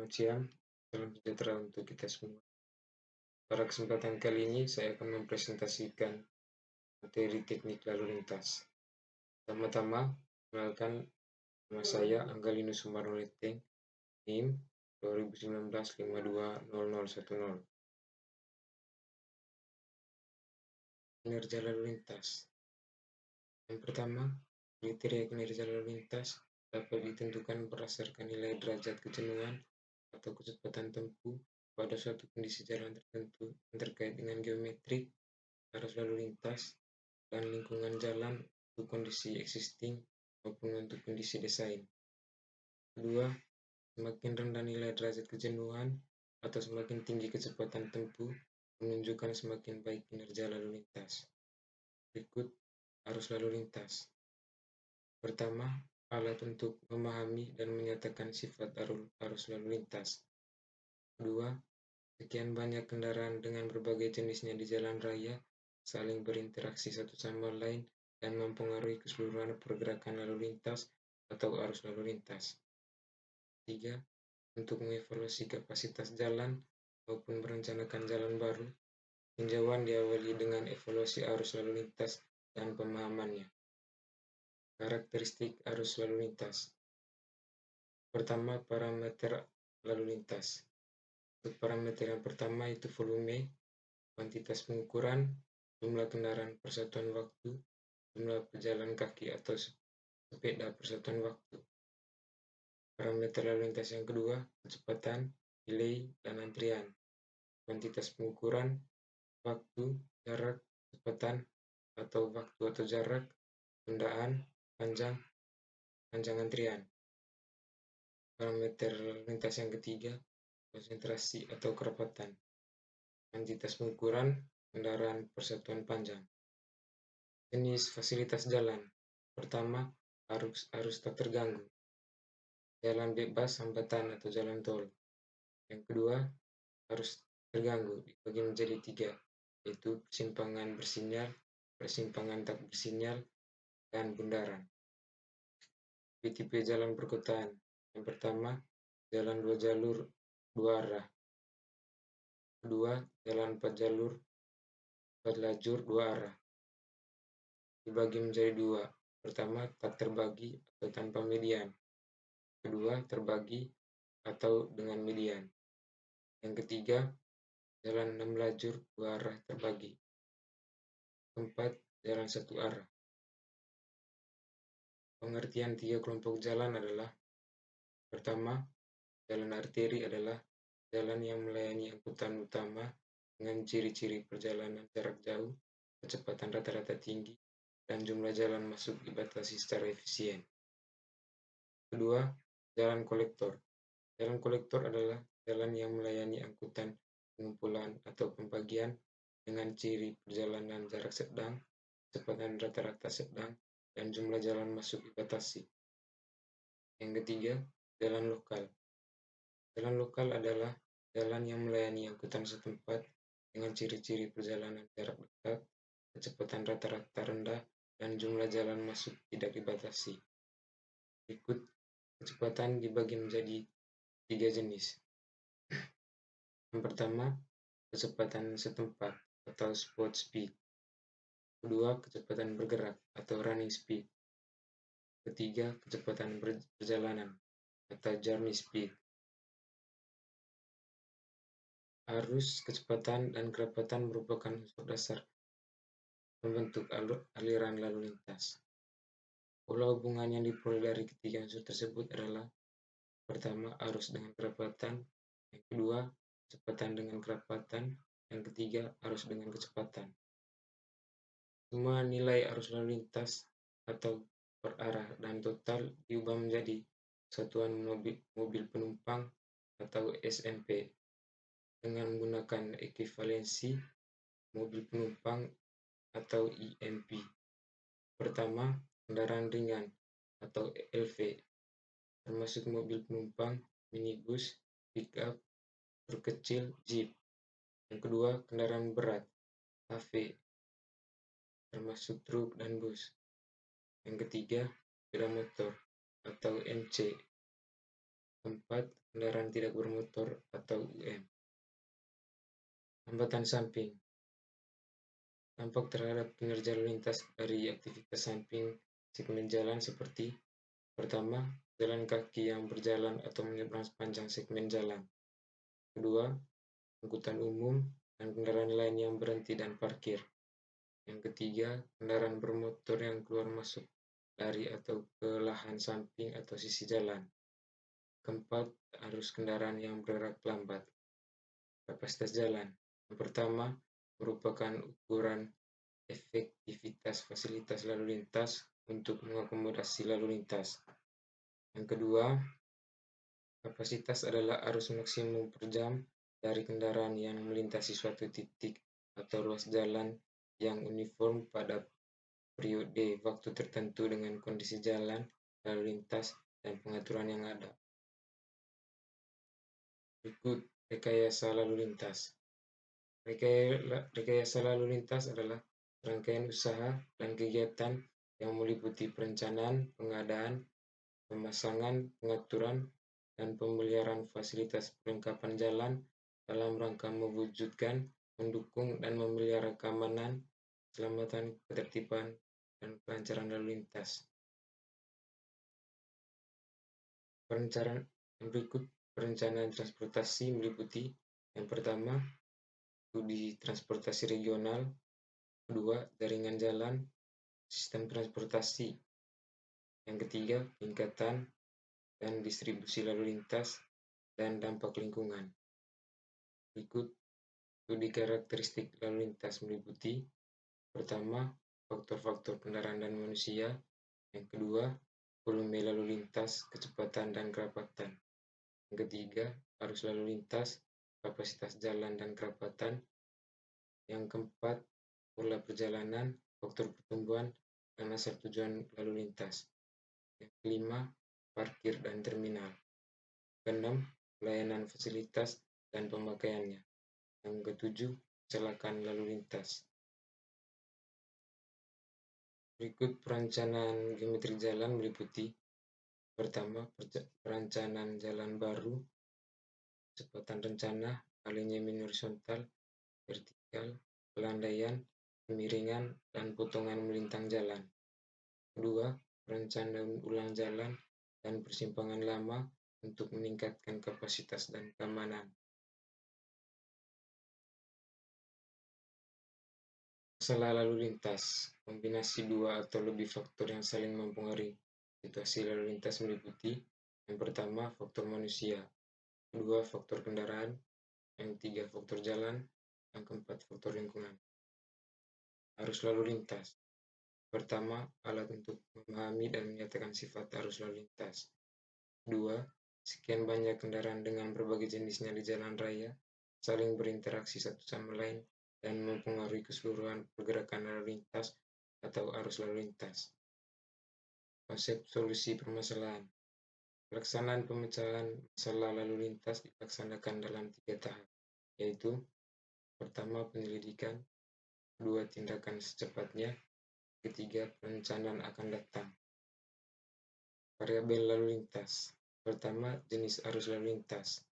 Selamat siang, salam sejahtera untuk kita semua. Pada kesempatan kali ini saya akan mempresentasikan materi teknik lalu lintas. Pertama-tama, kenalkan nama saya Anggalinus Sumarnoleteng, NIM 2019 520010. Kinerja lalu lintas. Yang pertama, kriteria kinerja lalu lintas dapat ditentukan berdasarkan nilai derajat kejenuhan atau kecepatan tempuh pada suatu kondisi jalan tertentu yang terkait dengan geometrik, arus lalu lintas, dan lingkungan jalan untuk kondisi existing maupun untuk kondisi desain. Kedua, semakin rendah nilai derajat kejenuhan atau semakin tinggi kecepatan tempuh menunjukkan semakin baik kinerja lalu lintas. Berikut arus lalu lintas. Pertama, alat untuk memahami dan menyatakan sifat arus lalu lintas. Kedua, sekian banyak kendaraan dengan berbagai jenisnya di jalan raya saling berinteraksi satu sama lain dan mempengaruhi keseluruhan pergerakan lalu lintas atau arus lalu lintas. 3. Untuk mengevaluasi kapasitas jalan maupun merencanakan jalan baru, tinjauan diawali dengan evaluasi arus lalu lintas dan pemahamannya. Karakteristik arus lalu lintas. Pertama, parameter lalu lintas. Untuk parameter yang pertama itu volume, kuantitas pengukuran, jumlah kendaraan per satuan waktu, jumlah pejalan kaki atau sepeda per satuan waktu. Parameter lalu lintas yang kedua, kecepatan, delay, dan antrian. Kuantitas pengukuran, waktu, jarak, kecepatan, atau waktu atau jarak, tundaan, panjang antrian. Parameter lalu lintas yang ketiga, konsentrasi atau kerapatan. Kuantitas pengukuran, kendaraan per satuan panjang. Jenis fasilitas jalan. Pertama, arus tak terganggu. Jalan bebas hambatan atau jalan tol. Yang kedua, arus terganggu dibagi menjadi 3, yaitu persimpangan bersinyal, persimpangan tak bersinyal, dan bundaran. Tipe jalan perkotaan. Yang pertama, jalan 2 jalur 2 arah. Kedua, jalan 4 jalur 4 lajur 2 arah. Dibagi menjadi 2. Pertama, tak terbagi atau tanpa median. Kedua, terbagi atau dengan median. Yang ketiga, jalan 6 lajur 2 arah terbagi. Keempat, jalan 1 arah. Pengertian 3 kelompok jalan adalah: pertama, jalan arteri adalah jalan yang melayani angkutan utama dengan ciri-ciri perjalanan jarak jauh, kecepatan rata-rata tinggi, dan jumlah jalan masuk dibatasi secara efisien. Kedua, jalan kolektor. Jalan kolektor adalah jalan yang melayani angkutan pengumpulan atau pembagian dengan ciri perjalanan jarak sedang, kecepatan rata-rata sedang, dan jumlah jalan masuk dibatasi. Yang ketiga, jalan lokal. Jalan lokal adalah jalan yang melayani angkutan setempat dengan ciri-ciri perjalanan jarak dekat, kecepatan rata-rata rendah, dan jumlah jalan masuk tidak dibatasi. Berikut kecepatan dibagi menjadi 3 jenis. Yang pertama, kecepatan setempat atau spot speed. Kedua, kecepatan bergerak atau running speed. Ketiga, kecepatan perjalanan atau journey speed. Arus, kecepatan, dan kerapatan merupakan unsur dasar pembentuk aliran lalu lintas. Pola hubungan yang diperoleh dari ketiga unsur tersebut adalah: pertama, arus dengan kerapatan, yang kedua, kecepatan dengan kerapatan, yang ketiga, arus dengan kecepatan. Semua nilai arus lalu lintas atau per arah dan total diubah menjadi satuan mobil penumpang atau SMP dengan menggunakan ekuivalensi mobil penumpang atau IMP. Pertama, kendaraan ringan atau LV, termasuk mobil penumpang, minibus, pick-up, truk kecil, jeep. Yang kedua, kendaraan berat, HV, termasuk truk dan bus. Yang ketiga, sepeda motor atau MC, Keempat, kendaraan tidak bermotor atau UM. Hambatan samping. Dampak terhadap kinerja lalu lintas dari aktivitas samping segmen jalan seperti: pertama, jalan kaki yang berjalan atau menyeberang sepanjang segmen jalan. Kedua, angkutan umum dan kendaraan lain yang berhenti dan parkir. Yang ketiga, kendaraan bermotor yang keluar masuk dari atau ke lahan samping atau sisi jalan. Keempat, arus kendaraan yang bergerak lambat. Kapasitas jalan. Yang pertama, merupakan ukuran efektivitas fasilitas lalu lintas untuk mengakomodasi lalu lintas. Yang kedua, kapasitas adalah arus maksimum per jam dari kendaraan yang melintasi suatu titik atau ruas jalan yang uniform pada periode waktu tertentu dengan kondisi jalan, lalu lintas, dan pengaturan yang ada. Berikut rekayasa lalu lintas. Rekayasa lalu lintas adalah rangkaian usaha dan kegiatan yang meliputi perencanaan, pengadaan, pemasangan, pengaturan, dan pemeliharaan fasilitas perlengkapan jalan dalam rangka mewujudkan, mendukung, dan memelihara keamanan, keselamatan, ketertiban, dan kelancaran lalu lintas. Berikut perencanaan transportasi meliputi: yang pertama, studi transportasi regional. Kedua, jaringan jalan, sistem transportasi. Yang ketiga, tingkatan dan distribusi lalu lintas dan dampak lingkungan. Berikut studi karakteristik lalu lintas meliputi: pertama, faktor-faktor kendaraan dan manusia. Yang kedua, volume lalu lintas, kecepatan dan kerapatan. Yang ketiga, arus lalu lintas, kapasitas jalan dan kerapatan. Yang keempat, pola perjalanan, faktor pertumbuhan, dan asal tujuan lalu lintas. Yang kelima, parkir dan terminal. Keenam, pelayanan fasilitas dan pemakaiannya. Yang ketujuh, kecelakaan lalu lintas. Berikut perencanaan geometri jalan meliputi: pertama, perencanaan jalan baru, kecepatan rencana, alignment horizontal, vertikal, pelandaian, kemiringan, dan potongan melintang jalan. Kedua, perencanaan ulang jalan dan persimpangan lama untuk meningkatkan kapasitas dan keamanan. Masalah lalu lintas. Kombinasi dua atau lebih faktor yang saling mempengaruhi situasi lalu lintas meliputi: yang pertama, faktor manusia. Kedua, faktor kendaraan. Yang ketiga, faktor jalan. Yang keempat, faktor lingkungan. Arus lalu lintas. Pertama, alat untuk memahami dan menyatakan sifat arus lalu lintas. Kedua, sekian banyak kendaraan dengan berbagai jenisnya di jalan raya saling berinteraksi satu sama lain dan mempengaruhi keseluruhan pergerakan lalu lintas atau arus lalu lintas. Konsep solusi permasalahan. Pelaksanaan pemecahan masalah lalu lintas dilaksanakan dalam 3 tahap, yaitu: pertama, penyelidikan. Kedua, tindakan secepatnya. Ketiga, perencanaan akan datang. Variabel lalu lintas. Pertama, jenis arus lalu lintas.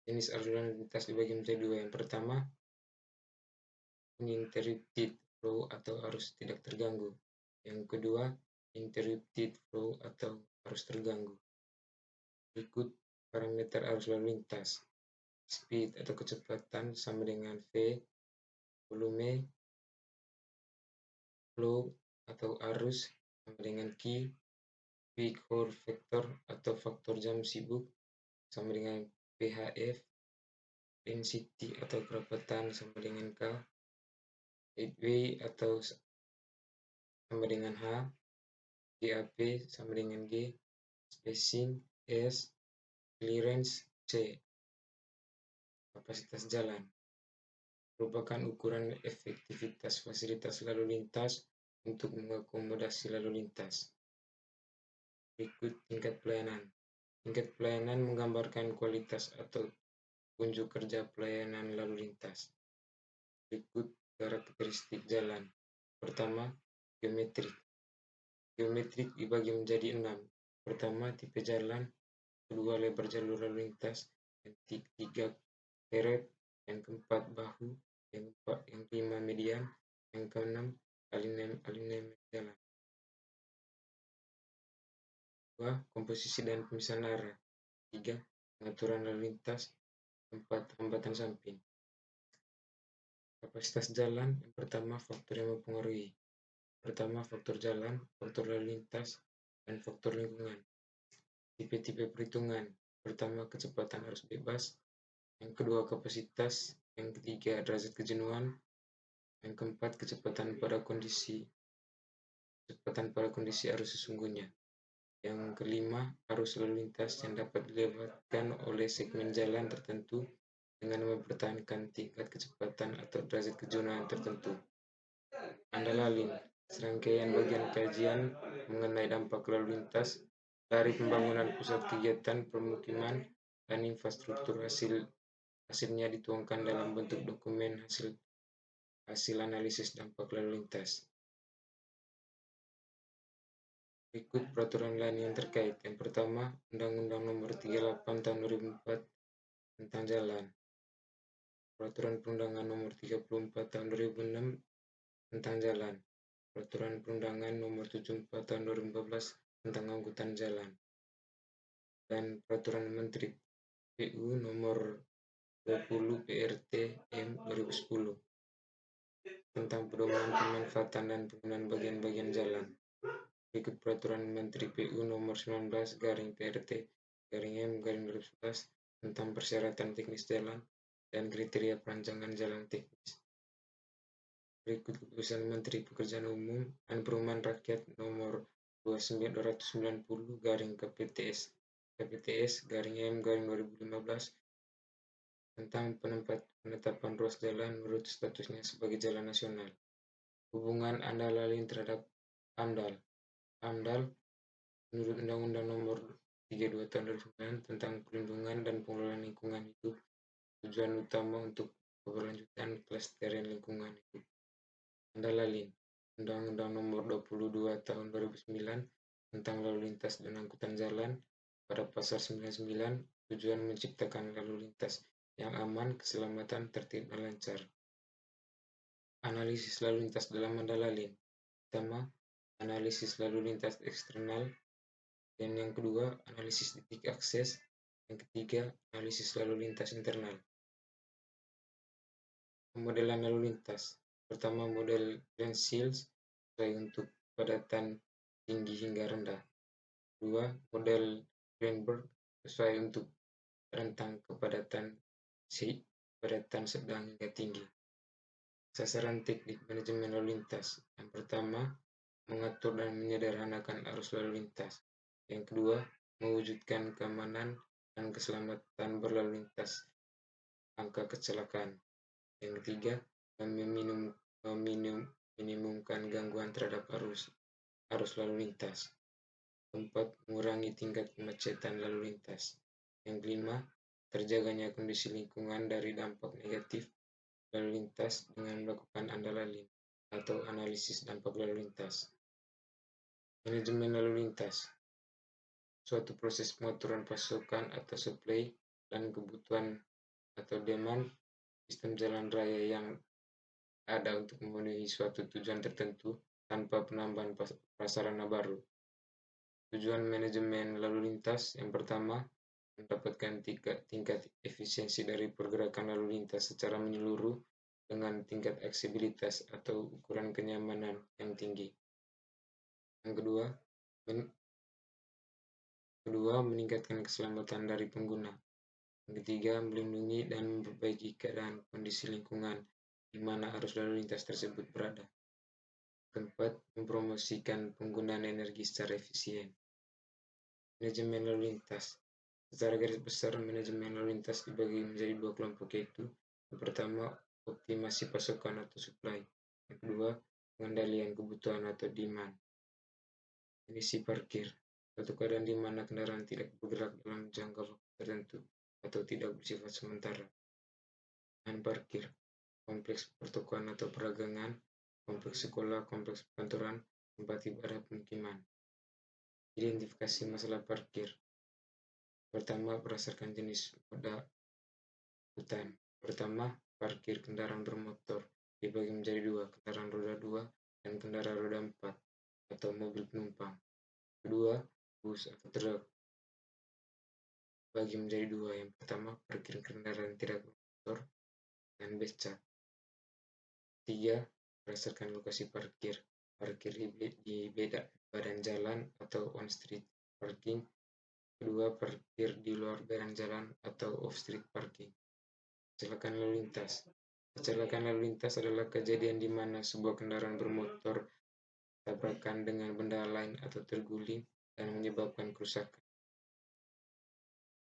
Jenis arus lalu lintas dibagi menjadi 2. Yang pertama, uninterrupted flow atau arus tidak terganggu. Yang kedua, interrupted flow atau arus terganggu. Berikut parameter arus lalu lintas. Speed atau kecepatan sama dengan V, volume, flow atau arus sama dengan Q, peak hour factor atau faktor jam sibuk sama dengan PHF, density atau kerapatan sama dengan K, headway atau sama dengan H, GAP sama dengan G, spacing S, clearance C. Kapasitas jalan merupakan ukuran efektivitas fasilitas lalu lintas untuk mengakomodasi lalu lintas. Berikut tingkat pelayanan. Tingkat pelayanan menggambarkan kualitas atau unjuk kerja pelayanan lalu lintas. Berikut karakteristik jalan. Pertama, geometrik. Geometrik dibagi menjadi 6, Pertama, tipe jalan. Kedua, lebar jalur lalu lintas. Yang ketiga, deret. Yang keempat, bahu. Yang kelima, median. Yang keenam, alinemen jalan. Dua, komposisi dan pemisahan arah. Tiga, pengaturan lalu lintas. Empat, hambatan samping. Kapasitas jalan. Yang pertama, faktor yang mempengaruhi. Pertama, faktor jalan, faktor lalu lintas, dan faktor lingkungan. Tipe-tipe perhitungan. Pertama, kecepatan arus bebas. Yang kedua, kapasitas. Yang ketiga, derajat kejenuhan. Yang keempat, kecepatan pada kondisi arus sesungguhnya. Yang kelima, arus lalu lintas yang dapat dilewatkan oleh segmen jalan tertentu dengan mempertahankan tingkat kecepatan atau derajat kejenuhan tertentu. Andalalin, serangkaian bagian kajian mengenai dampak lalu lintas dari pembangunan pusat kegiatan permukiman dan infrastruktur. Hasilnya dituangkan dalam bentuk dokumen hasil analisis dampak lalu lintas. Berikut peraturan lain yang terkait. Yang pertama, Undang-Undang Nomor 38 Tahun 2004 tentang Jalan. Peraturan Perundangan Nomor 34 Tahun 2006 tentang Jalan. Peraturan Perundangan Nomor 74 Tahun 2014 tentang Angkutan Jalan. Dan Peraturan Menteri PU Nomor 20 PRT M 2010 tentang pedoman pemanfaatan dan penggunaan bagian-bagian jalan. Berikut Peraturan Menteri PU Nomor 19 PRT M 2011 tentang persyaratan teknis jalan dan kriteria perancangan jalan teknis. Berikut Keputusan Menteri Pekerjaan Umum dan Perumahan Rakyat Nomor 290 KPTS M 2015 tentang penetapan ruas jalan menurut statusnya sebagai jalan nasional. Hubungan Andalalin terhadap AMDAL. AMDAL menurut Undang-Undang Nomor 32 Tahun 2009 tentang perlindungan dan pengelolaan lingkungan hidup, tujuan utama untuk keberlanjutan kelestarian lingkungan hidup. Andalalin, Undang-Undang Nomor 22 Tahun 2009 tentang lalu lintas dan angkutan jalan, pada pasal 99, tujuan menciptakan lalu lintas yang aman, keselamatan, tertib, dan lancar. Analisis lalu lintas dalam Andalalin. Pertama, analisis lalu lintas eksternal. Dan yang kedua, analisis titik akses. Yang ketiga, analisis lalu lintas internal. Pemodelan lalu lintas. Pertama, model Green-Shields sesuai untuk kepadatan tinggi hingga rendah. Kedua, model Greenberg sesuai untuk rentang kepadatan sedang hingga tinggi. Sasaran teknik manajemen lalu lintas. Yang pertama, mengatur dan menyederhanakan arus lalu lintas. Yang kedua, mewujudkan keamanan dan keselamatan berlalu lintas, angka kecelakaan. Yang ketiga, meminimumkan gangguan terhadap arus lalu lintas. Keempat, mengurangi tingkat kemacetan lalu lintas. Yang kelima, terjaganya kondisi lingkungan dari dampak negatif lalu lintas dengan melakukan Andalalin atau analisis dampak lalu lintas. Manajemen lalu lintas. Suatu proses pengaturan pasokan atau supply dan kebutuhan atau demand sistem jalan raya yang ada untuk memenuhi suatu tujuan tertentu tanpa penambahan prasarana baru. Tujuan manajemen lalu lintas yang pertama, mendapatkan tingkat efisiensi dari pergerakan lalu lintas secara menyeluruh dengan tingkat aksesibilitas atau ukuran kenyamanan yang tinggi. Yang kedua, meningkatkan keselamatan dari pengguna. Yang ketiga, melindungi dan memperbaiki keadaan kondisi lingkungan di mana arus lalu lintas tersebut berada. Keempat, mempromosikan penggunaan energi secara efisien. Manajemen lalu lintas. Secara garis besar, manajemen lalu lintas dibagi menjadi dua kelompok, yaitu yang pertama, optimasi pasokan atau supply. Yang kedua, pengendalian kebutuhan atau demand. Kondisi parkir. Suatu keadaan di mana kendaraan tidak bergerak dalam jangka waktu tertentu atau tidak bersifat sementara. Lahan parkir. Kompleks pertokoan atau peragangan, kompleks sekolah, kompleks perkantoran, tempat ibadah, pemukiman. Identifikasi masalah parkir. Pertama, berdasarkan jenis moda angkutan. Pertama, parkir kendaraan bermotor dibagi menjadi dua, kendaraan roda 2 dan kendaraan roda 4 atau mobil penumpang. Kedua, bus atau truk bagi menjadi dua. Yang pertama, parkir kendaraan tidak bermotor dan becak. Tiga, berdasarkan lokasi parkir. Parkir di badan jalan atau on-street parking. Kedua, parkir di luar badan jalan atau off-street parking. Kecelakaan lalu lintas. Kecelakaan lalu lintas adalah kejadian di mana sebuah kendaraan bermotor tabrakan dengan benda lain atau terguling dan menyebabkan kerusakan.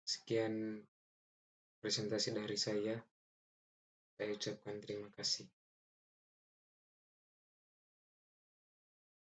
Sekian presentasi dari saya ucapkan terima kasih.